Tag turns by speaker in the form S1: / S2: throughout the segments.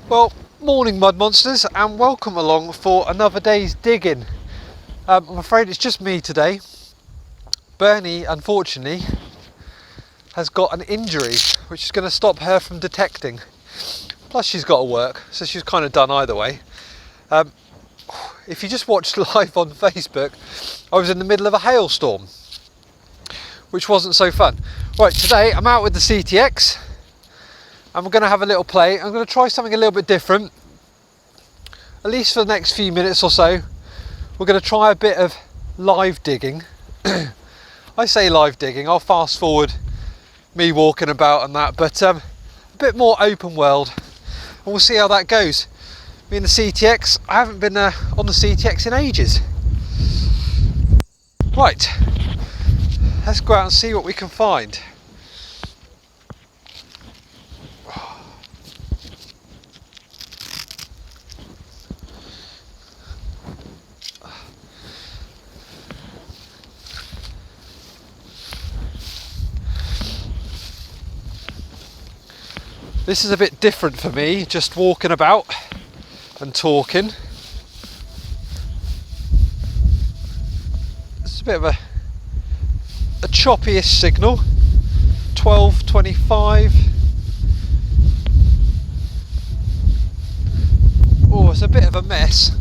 S1: Well, morning mud monsters, and welcome along for another day's digging. I'm afraid it's just me today. Bernie, unfortunately, has got an injury which is going to stop her from detecting. Plus she's got to work, so she's kind of done either way. If you just watched live on Facebook, I was in the middle of a hailstorm, which wasn't so fun. Right, today I'm out with the CTX and we're going to have a little play. I'm going to try something a little bit different, at least for the next few minutes or so. We're going to try a bit of live digging. I say live digging, I'll fast forward me walking about and that, but a bit more open world, and we'll see how that goes. Me and the CTX, I haven't been on the CTX in ages. Right, let's go out and see what we can find. This is a bit different for me, just walking about and talking. It's a bit of a choppy-ish signal. 12:25. Oh, it's a bit of a mess.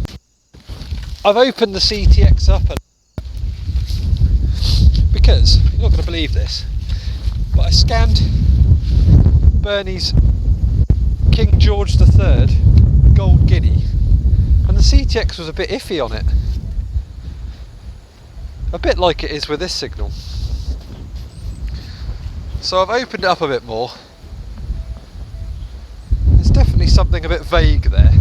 S1: I've opened the CTX up because you're not going to believe this, but I scanned Bernie's King George III Gold Guinea, and the CTX was a bit iffy on it. A bit like it is with this signal. So I've opened it up a bit more. There's definitely something a bit vague there.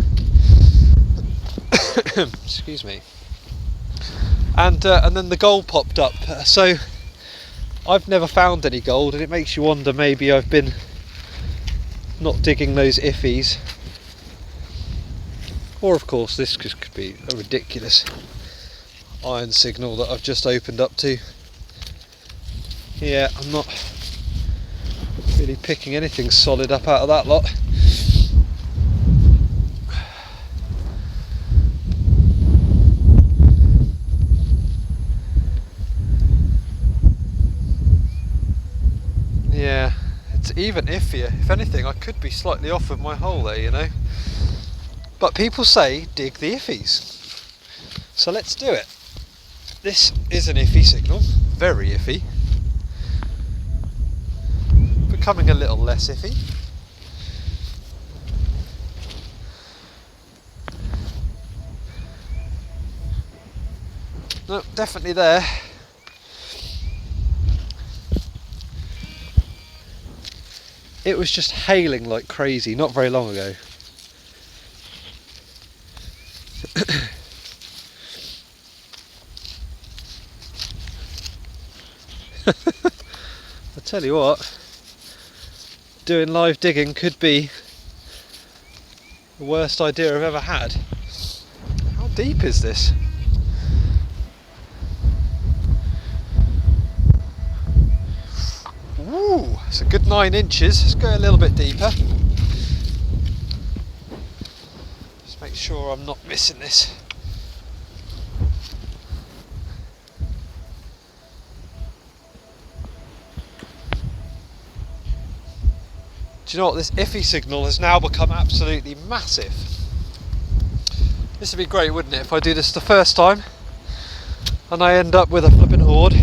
S1: Excuse me. And then the gold popped up. So I've never found any gold, and it makes you wonder, maybe I've been not digging those iffies, or of course this could be a ridiculous iron signal that I've just opened up to. Yeah, I'm not really picking anything solid up out of that lot. Yeah, it's even iffier. If anything, I could be slightly off with my hole there, you know. But people say dig the iffies, so let's do it. This is an iffy signal, very iffy. Becoming a little less iffy. No, definitely there. It was just hailing like crazy not very long ago. I tell you what, doing live digging could be the worst idea I've ever had. How deep is this? Ooh, it's a good 9 inches. Let's go a little bit deeper. Just make sure I'm not missing this. Do you know what? This iffy signal has now become absolutely massive. This would be great, wouldn't it, if I do this the first time and I end up with a flipping horde.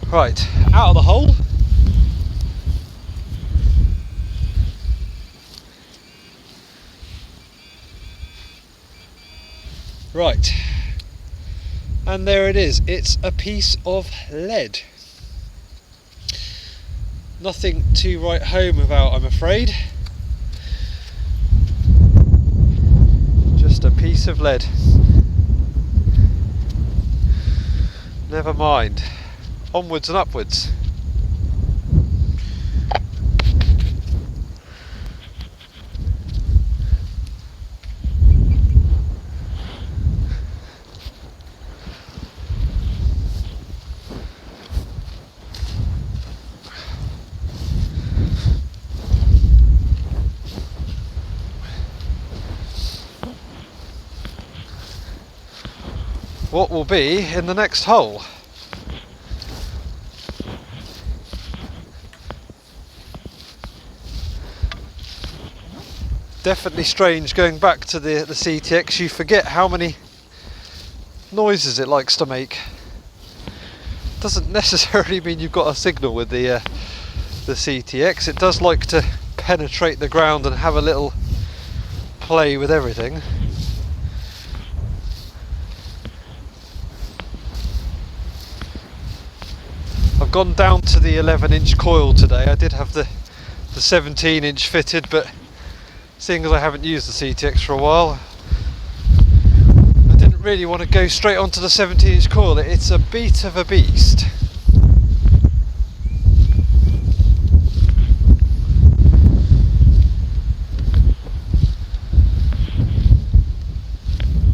S1: Right, out of the hole. Right, and there it is. It's a piece of lead. Nothing to write home about, I'm afraid. Just a piece of lead. Never mind. Onwards and upwards. what will be in the next hole. Definitely strange going back to the CTX. You forget how many noises it likes to make. Doesn't necessarily mean you've got a signal with the CTX. It does like to penetrate the ground and have a little play with everything. I've gone down to the 11-inch coil today. I did have the 17-inch fitted, but seeing as I haven't used the CTX for a while, I didn't really want to go straight onto the 17-inch coil. It's a beat of a beast.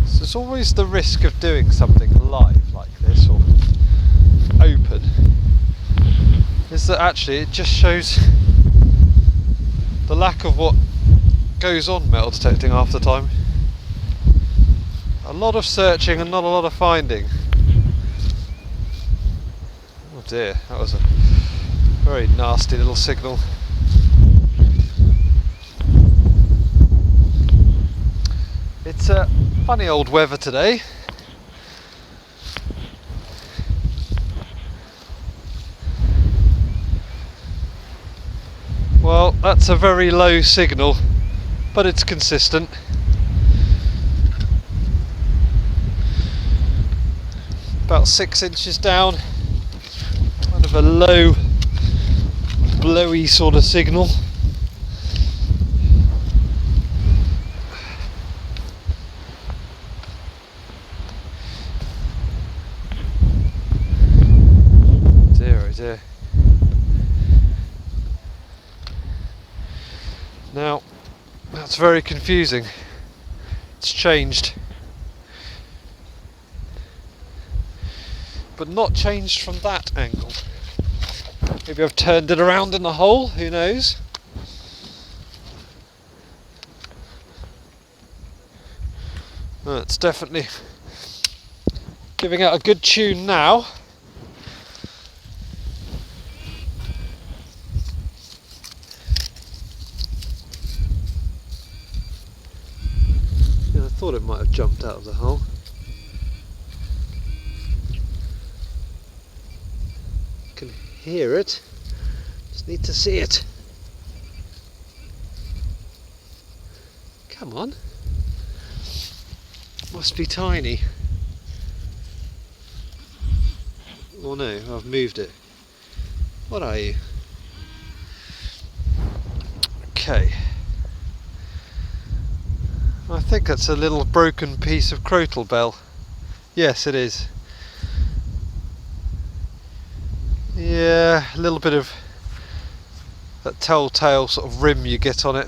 S1: So there's always the risk of doing something live like this or open, is that actually it just shows the lack of what goes on metal detecting half the time. A lot of searching and not a lot of finding. Oh dear, that was a very nasty little signal. It's a funny old weather today. Well, that's a very low signal, but it's consistent. About 6 inches down, kind of a low, blowy sort of signal. Dear, oh dear. Now, that's very confusing. It's changed. But not changed from that angle. Maybe I've turned it around in the hole, who knows? Oh, it's definitely giving out a good tune now. Yeah, I thought it might have jumped out of the hole. Can hear it, just need to see it. Come on, must be tiny. Oh no, I've moved it. What are you? Okay, I think that's a little broken piece of crotal bell. Yes, it is. Yeah, a little bit of that telltale sort of rim you get on it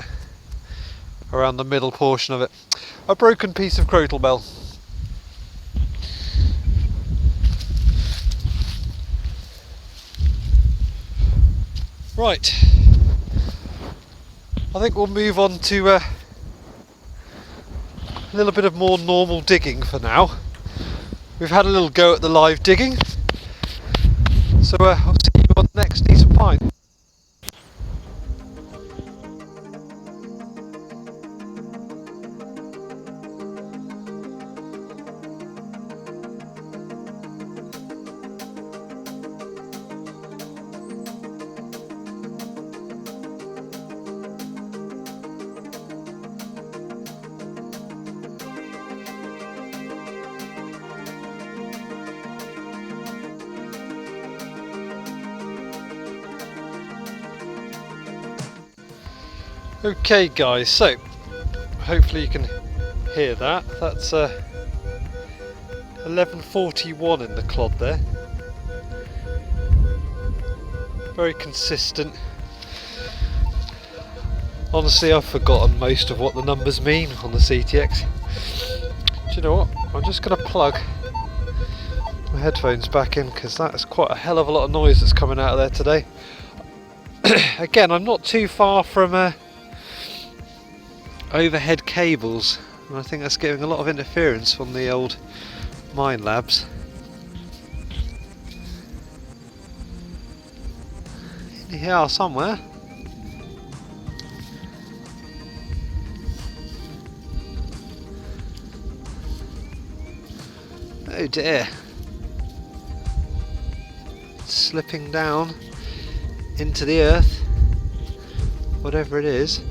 S1: around the middle portion of it. A broken piece of crotal bell. Right, I think we'll move on to a little bit of more normal digging for now. We've had a little go at the live digging. So I'll see you on the next East of Pine. Okay guys, so hopefully you can hear that. That's 1141 in the clod there. Very consistent. Honestly, I've forgotten most of what the numbers mean on the CTX. Do you know what? I'm just going to plug my headphones back in because that is quite a hell of a lot of noise that's coming out of there today. Again, I'm not too far from overhead cables, and I think that's getting a lot of interference from the old Minelabs. In here somewhere. Oh dear. Slipping down into the earth, whatever it is.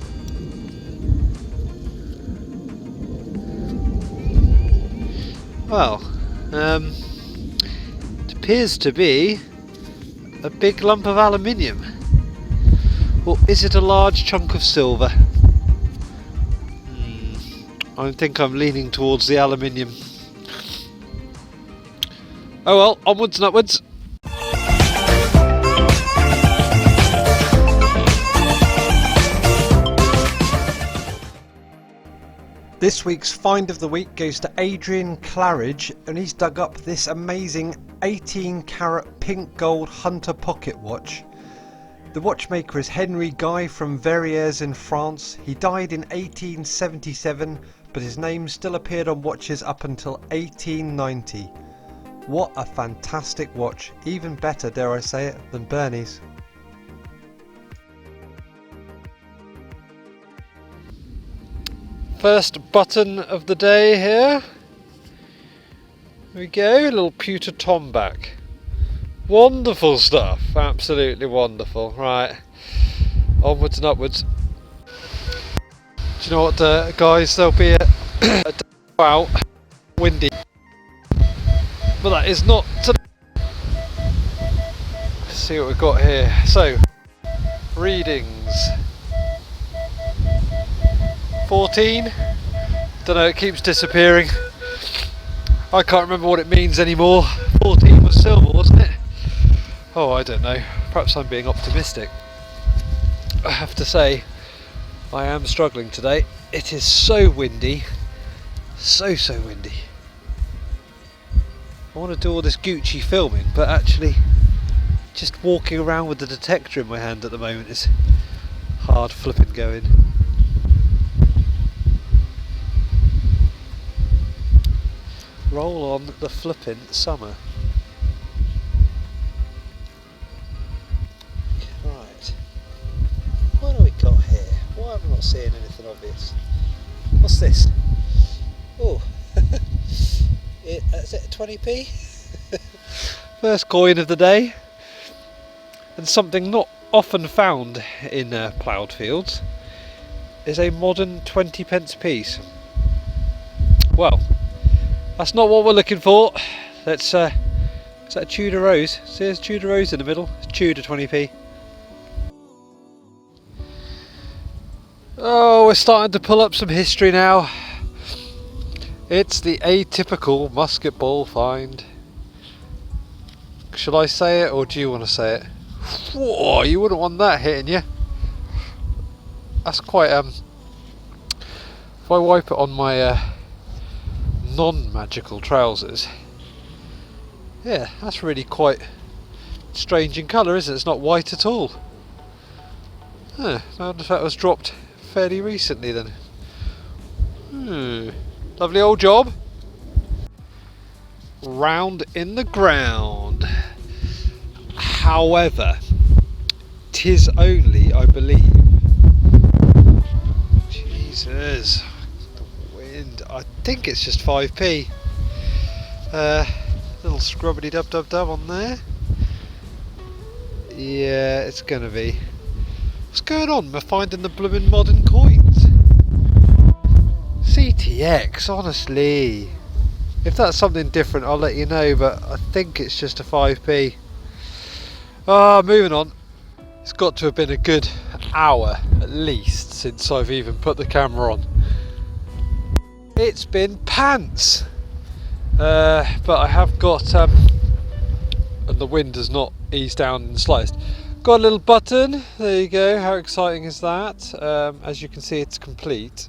S1: Well, it appears to be a big lump of aluminium. Or is it a large chunk of silver? I think I'm leaning towards the aluminium. Oh well, onwards and upwards. This week's find of the week goes to Adrian Claridge, and he's dug up this amazing 18 carat pink gold Hunter pocket watch. The watchmaker is Henry Guy from Verrières in France. He died in 1877, but his name still appeared on watches up until 1890. What a fantastic watch, even better, dare I say it, than Bernie's. First button of the day here. Here we go, a little pewter tomback. Wonderful stuff, absolutely wonderful. Right, onwards and upwards. Do you know what, guys? There'll be a day out, windy, but that is not today. Let's see what we've got here. So, readings. 14. Don't know, it keeps disappearing. I can't remember what it means anymore. 14 was silver, wasn't it? Oh, I don't know. Perhaps I'm being optimistic. I have to say, I am struggling today. It is so windy. So windy. I want to do all this Gucci filming, but actually just walking around with the detector in my hand at the moment is hard flipping going. Roll on the flippin' summer. Right. What have we got here? Why am I not seeing anything obvious? What's this? Oh, is it a 20p? First coin of the day. And something not often found in ploughed fields is a modern 20p piece. Well, that's not what we're looking for. Let's, is that a Tudor Rose? See, there's Tudor Rose in the middle. It's Tudor 20p. Oh, we're starting to pull up some history now. It's the atypical musket ball find. Shall I say it, or do you want to say it? Whoa, you wouldn't want that hitting you. That's quite, if I wipe it on my non-magical trousers, yeah, that's really quite strange in colour, isn't it? It's not white at all. I wonder if that was dropped fairly recently then. Lovely old job. Round in the ground. However, 'tis only, I believe, Jesus, I think it's just 5p. Little scrubbity dub on there. Yeah, it's gonna be. What's going on? We're finding the bloomin' modern coins. CTX, honestly. If that's something different, I'll let you know, but I think it's just a 5p. Moving on. It's got to have been a good hour at least since I've even put the camera on. It's been pants, but I have got, and the wind has not eased down in the slightest. Got a little button, there you go, how exciting is that? As you can see, it's complete.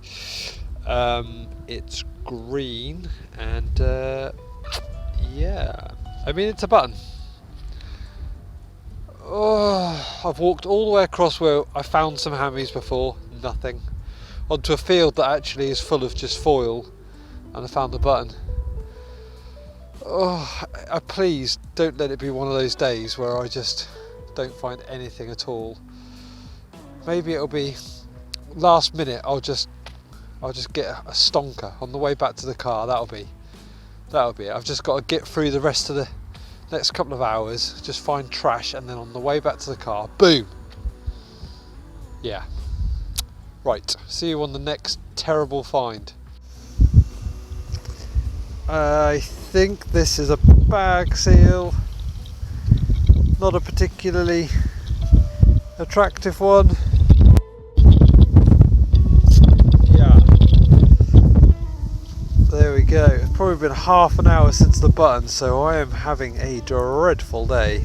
S1: It's green, and yeah, I mean, it's a button. Oh, I've walked all the way across where I found some hammies before, nothing. Onto a field that actually is full of just foil, and I found the button. please don't let it be one of those days where I just don't find anything at all. Maybe it'll be last minute. I'll just get a stonker on the way back to the car. That'll be it. I've just got to get through the rest of the next couple of hours, just find trash, and then on the way back to the car, boom. Yeah. Right, see you on the next terrible find. I think this is a bag seal. Not a particularly attractive one. Yeah. There we go. It's probably been half an hour since the button, so I am having a dreadful day.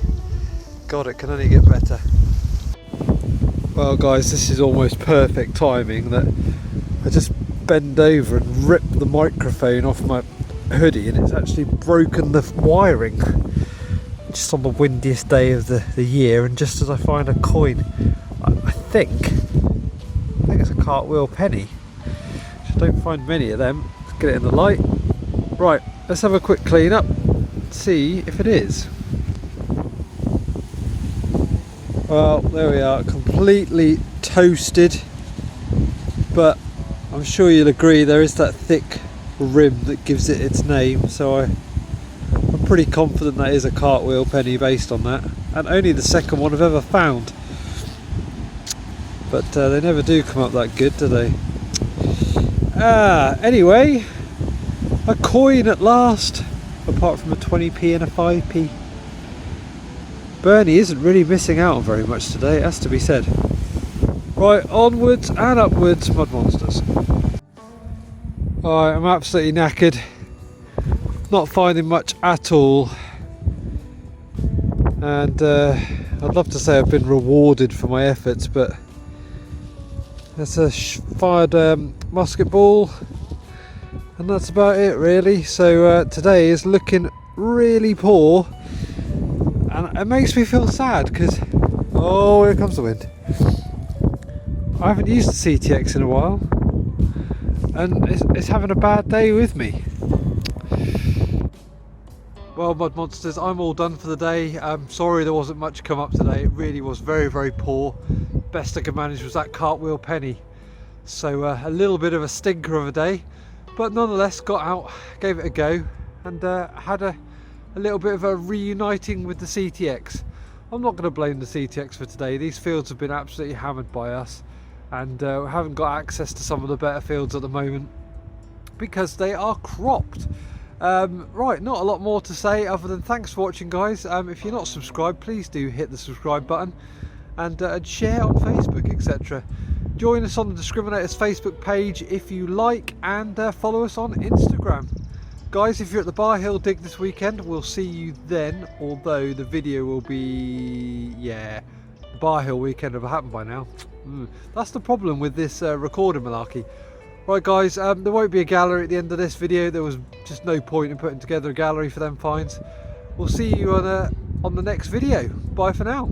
S1: God, it can only get better. Well guys, this is almost perfect timing that I just bend over and rip the microphone off my hoodie, and it's actually broken the wiring just on the windiest day of the year, and just as I find a coin, I think it's a cartwheel penny. I don't find many of them. Let's get it in the light. Right, let's have a quick clean up, see if it is. Well, there we are, completely toasted, but I'm sure you'll agree there is that thick rim that gives it its name, so I'm pretty confident that is a cartwheel penny based on that, and only the second one I've ever found. But they never do come up that good, do they? Anyway, a coin at last, apart from a 20p and a 5p. Bernie isn't really missing out on very much today, it has to be said. Right, onwards and upwards, mud monsters. Alright, I'm absolutely knackered. Not finding much at all. And I'd love to say I've been rewarded for my efforts, but that's a fired musket ball, and that's about it really. So today is looking really poor, and it makes me feel sad because, oh, here comes the wind. I haven't used the CTX in a while, and it's having a bad day with me. Well, mud monsters, I'm all done for the day. I'm sorry there wasn't much come up today. It really was very, very poor. Best I could manage was that cartwheel penny. So a little bit of a stinker of a day, but nonetheless got out, gave it a go, and had a little bit of a reuniting with the CTX. I'm not going to blame the CTX for today. These fields have been absolutely hammered by us, and haven't got access to some of the better fields at the moment because they are cropped. Right, not a lot more to say other than thanks for watching, guys. If you're not subscribed, please do hit the subscribe button, and share on Facebook, etc. Join us on the Discriminators Facebook page if you like, and follow us on Instagram. Guys, if you're at the Bar Hill dig this weekend, we'll see you then, although the video will be, yeah, the Bar Hill weekend will have happened by now. That's the problem with this recording malarkey. Right guys, there won't be a gallery at the end of this video. There was just no point in putting together a gallery for them finds. We'll see you on the next video. Bye for now.